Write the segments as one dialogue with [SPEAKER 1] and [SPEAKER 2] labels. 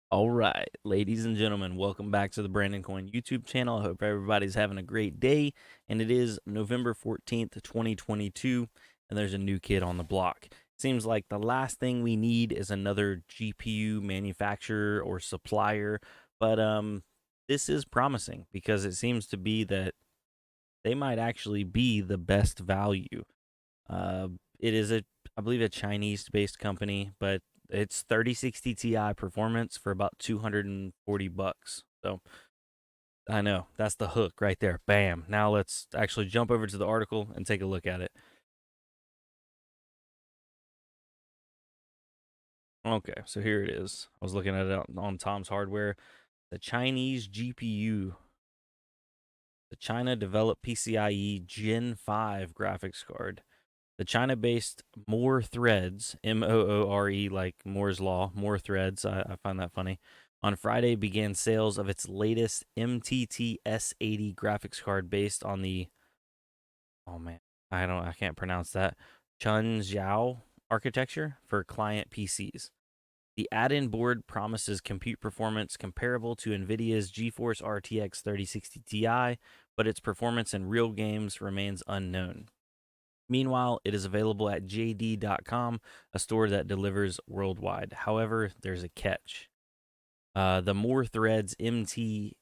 [SPEAKER 1] All right, ladies and gentlemen, welcome back to the Brandon Coin YouTube channel. I hope everybody's having a great day. And it is November 14th, 2022, and there's a new kid on the block. Seems like the last thing we need is another GPU manufacturer or supplier, but this is promising because it seems to be that they might actually be the best value. Uh, it is I believe, a Chinese-based company, but it's 3060 Ti performance for about 240 bucks. So I know that's the hook right there. Bam. Now let's actually jump over to the article and take a look at it. Okay, so here it is. I was looking at it on Tom's Hardware. The Chinese GPU, the China developed PCIe Gen 5 graphics card. The China-based More Threads, Moore, like Moore's Law, More Threads, I find that funny, on Friday began sales of its latest MTT S80 graphics card based on the, oh man, I can't pronounce that, Chunjiao architecture for client PCs. The add-in board promises compute performance comparable to NVIDIA's GeForce RTX 3060 Ti, but its performance in real games remains unknown. Meanwhile, it is available at JD.com, a store that delivers worldwide. However, there's a catch. The More Threads MTT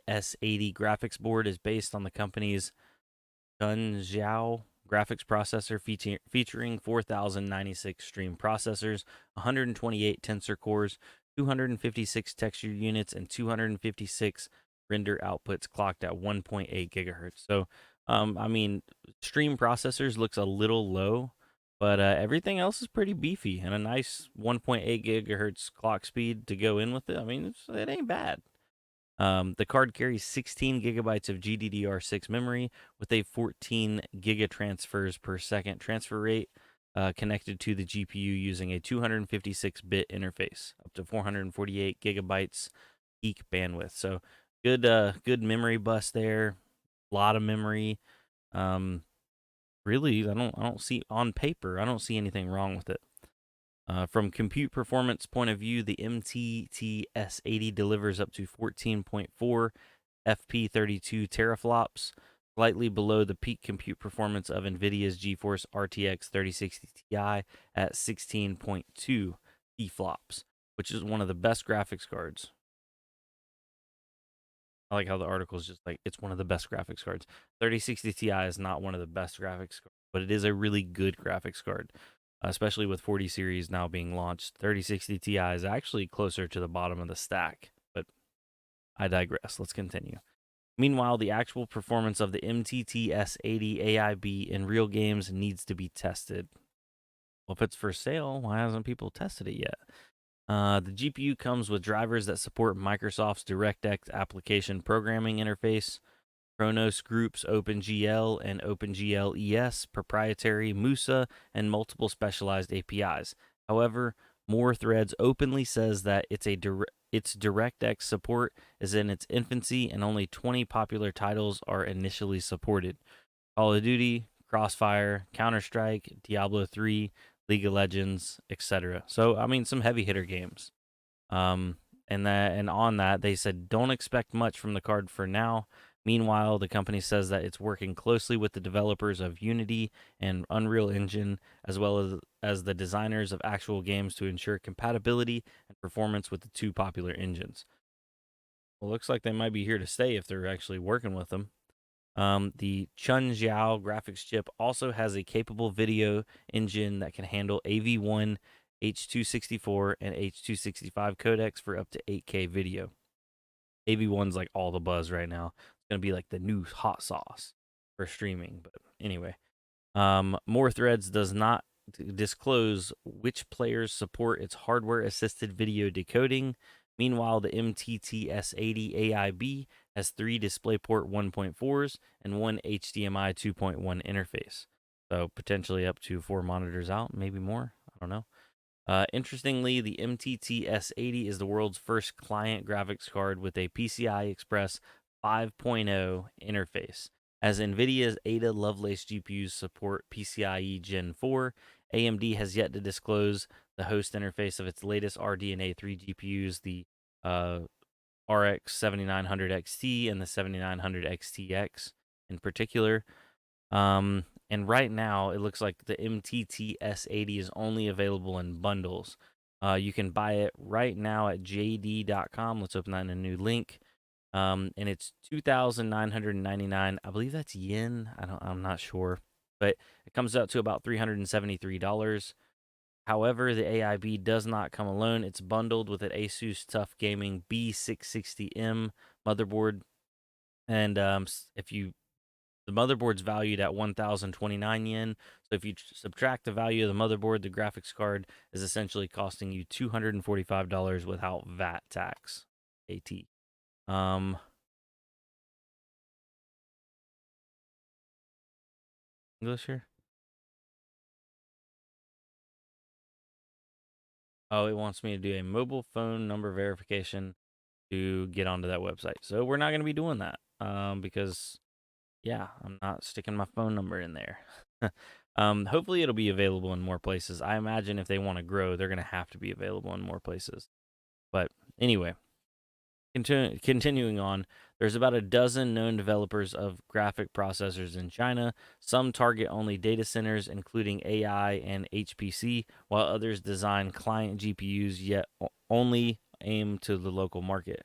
[SPEAKER 1] S80 graphics board is based on the company's Dunjiao graphics processor featuring 4096 stream processors, 128 tensor cores, 256 texture units, and 256 render outputs clocked at 1.8 gigahertz. So, I mean, stream processors looks a little low, but everything else is pretty beefy and a nice 1.8 gigahertz clock speed to go in with it. I mean, it ain't bad. The card carries 16 gigabytes of GDDR6 memory with a 14 gigatransfers per second transfer rate, connected to the GPU using a 256-bit interface, up to 448 gigabytes peak bandwidth. So good memory bus there. A lot of memory. Um, really, I don't see on paper. I don't see anything wrong with it. From compute performance point of view, the MTT S80 delivers up to 14.4 FP32 teraflops, slightly below the peak compute performance of NVIDIA's GeForce RTX 3060 Ti at 16.2 T-flops, which is one of the best graphics cards. I like how the article is just like, it's one of the best graphics cards. 3060 Ti is not one of the best graphics cards, but it is a really good graphics card, especially with 40 series now being launched. 3060 Ti is actually closer to the bottom of the stack, but I digress. Let's continue. Meanwhile, the actual performance of the MTT S80 AIB in real games needs to be tested. Well, if it's for sale, why hasn't people tested it yet? The GPU comes with drivers that support Microsoft's DirectX application programming interface, Kronos Group's OpenGL and OpenGL ES, proprietary Musa, and multiple specialized APIs. However, More Threads openly says that its DirectX support is in its infancy and only 20 popular titles are initially supported: Call of Duty, Crossfire, Counter-Strike, Diablo 3, League of Legends, etc. So, I mean, some heavy hitter games. Um, and on that, they said don't expect much from the card for now. Meanwhile, the company says that it's working closely with the developers of Unity and Unreal Engine, as well as the designers of actual games to ensure compatibility and performance with the two popular engines. Well, looks like they might be here to stay if they're actually working with them. The Chunjiao graphics chip also has a capable video engine that can handle AV1, H.264, and H.265 codecs for up to 8K video. AV1's like all the buzz right now. It's going to be like the new hot sauce for streaming. But anyway, More Threads does not disclose which players support its hardware assisted video decoding. Meanwhile, the MTT S80 AIB has three DisplayPort 1.4s and one HDMI 2.1 interface. So potentially up to four monitors out, maybe more. I don't know. Interestingly, the MTT S80 is the world's first client graphics card with a PCI Express 5.0 interface. As NVIDIA's Ada Lovelace GPUs support PCIe Gen 4, AMD has yet to disclose the host interface of its latest RDNA 3 GPUs, the uh, RX 7900 XT and the 7900 XTX in particular. And right now, it looks like the MTT S80 is only available in bundles. You can buy it right now at JD.com. Let's open that in a new link. And it's 2,999. I believe that's yen. I'm not sure, but it comes out to about $373. However, the AIB does not come alone. It's bundled with an Asus TUF Gaming B660M motherboard, and if you the motherboard's valued at 1,029 yen. So if you subtract the value of the motherboard, the graphics card is essentially costing you $245 without VAT tax. AT. Um, English here. Oh, it wants me to do a mobile phone number verification to get onto that website. So we're not going to be doing that because, yeah, I'm not sticking my phone number in there. Hopefully, it'll be available in more places. I imagine if they want to grow, they're going to have to be available in more places. But anyway, continuing on, there's about a dozen known developers of graphic processors in China. Some target only data centers, including AI and HPC, while others design client GPUs, yet only aim to the local market.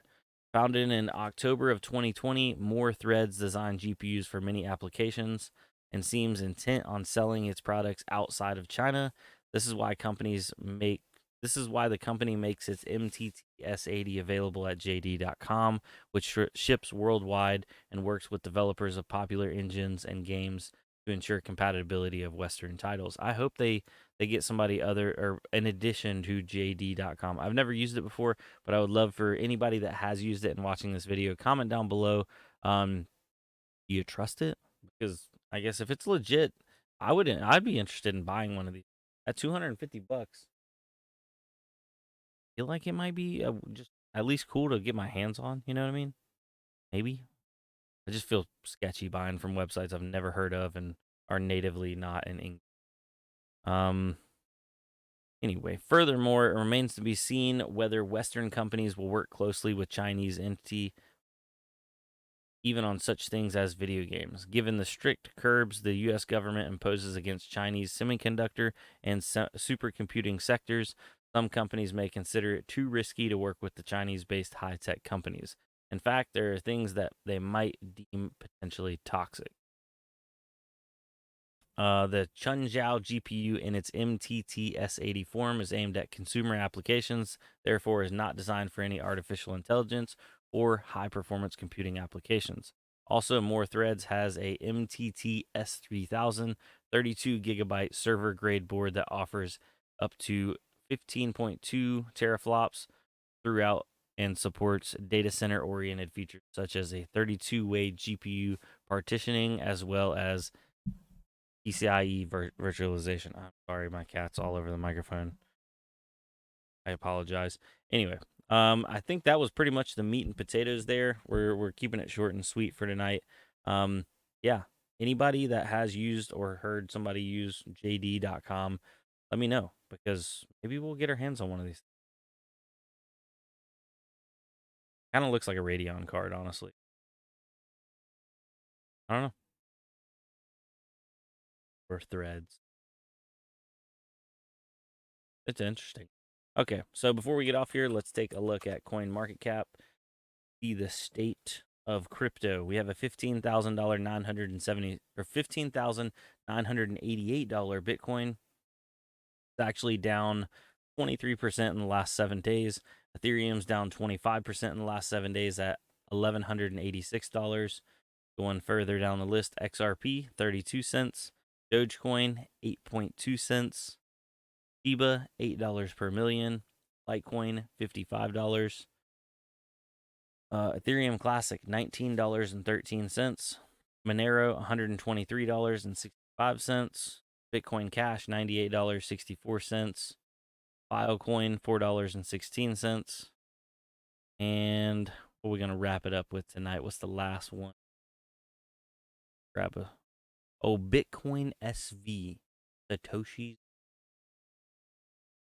[SPEAKER 1] Founded in October of 2020, More Threads designs GPUs for many applications and seems intent on selling its products outside of China. This is why companies make this is why the company makes its MTT S80 available at JD.com, which ships worldwide and works with developers of popular engines and games to ensure compatibility of Western titles. I hope they get somebody other or in addition to JD.com. I've never used it before, but I would love for anybody that has used it and watching this video, comment down below. Do you trust it? Because I guess if it's legit, I wouldn't. I'd be interested in buying one of these at $250. Feel like it might be just at least cool to get my hands on. You know what I mean? Maybe. I just feel sketchy buying from websites I've never heard of and are natively not in English. Um. Anyway, furthermore, it remains to be seen whether Western companies will work closely with Chinese entity even on such things as video games. Given the strict curbs the U.S. government imposes against Chinese semiconductor and supercomputing sectors, some companies may consider it too risky to work with the Chinese based high tech companies. In fact, there are things that they might deem potentially toxic. The Chunjiao GPU in its MTT S80 form is aimed at consumer applications, therefore, is not designed for any artificial intelligence or high performance computing applications. Also, More Threads has a MTT S3000 32 gigabyte server grade board that offers up to 15.2 teraflops throughout and supports data center oriented features such as a 32-way GPU partitioning as well as PCIe virtualization. I'm sorry, my cat's all over the microphone. I apologize. Anyway, I think that was pretty much the meat and potatoes there. We're keeping it short and sweet for tonight. Yeah. Anybody that has used or heard somebody use JD.com, let me know because maybe we'll get our hands on one of these. Kind of looks like a Radeon card, honestly. I don't know. Or threads. It's interesting. Okay, so before we get off here, let's take a look at Coin Market Cap. See the state of crypto. We have a $15,000 970 or $15,988 Bitcoin. It's actually down 23% in the last 7 days. Ethereum's down 25% in the last 7 days at $1,186. Going further down the list, XRP 32 cents, Dogecoin 8.2 cents, Shiba $8 per million, Litecoin $55. Ethereum Classic $19.13, Monero $123.65, Bitcoin Cash $98.64, Filecoin $4.16, and what are we gonna wrap it up with tonight? What's the last one? Bitcoin SV, Satoshi's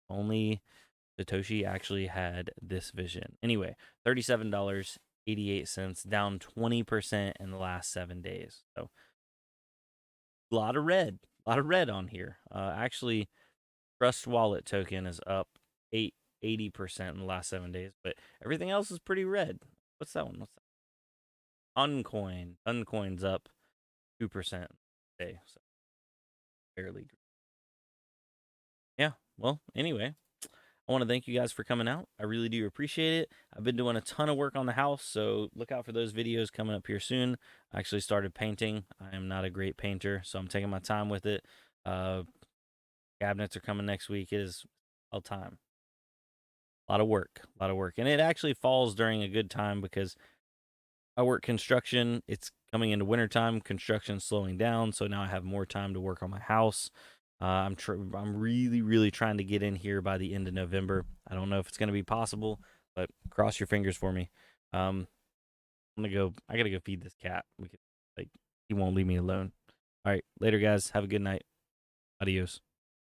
[SPEAKER 1] only Satoshi actually had this vision. Anyway, $37.88, down 20% in the last 7 days. So a lot of red on here. Actually, Trust Wallet token is up 80% in the last 7 days, but everything else is pretty red. What's that one? What's that? Uncoin's up 2% today, so barely. Yeah. Well, anyway, I want to thank you guys for coming out. I really do appreciate it. I've been doing a ton of work on the house, so look out for those videos coming up here soon. I actually started painting. I am not a great painter, so I'm taking my time with it. Uh, Cabinets are coming next week. It is all time. A lot of work, and it actually falls during a good time because I work construction. It's coming into wintertime. Construction's slowing down, so now I have more time to work on my house. I'm really trying to get in here by the end of November. I don't know if it's going to be possible, but cross your fingers for me. I'm gonna go. I gotta go feed this cat. He won't leave me alone. All right, later, guys. Have a good night. Adios.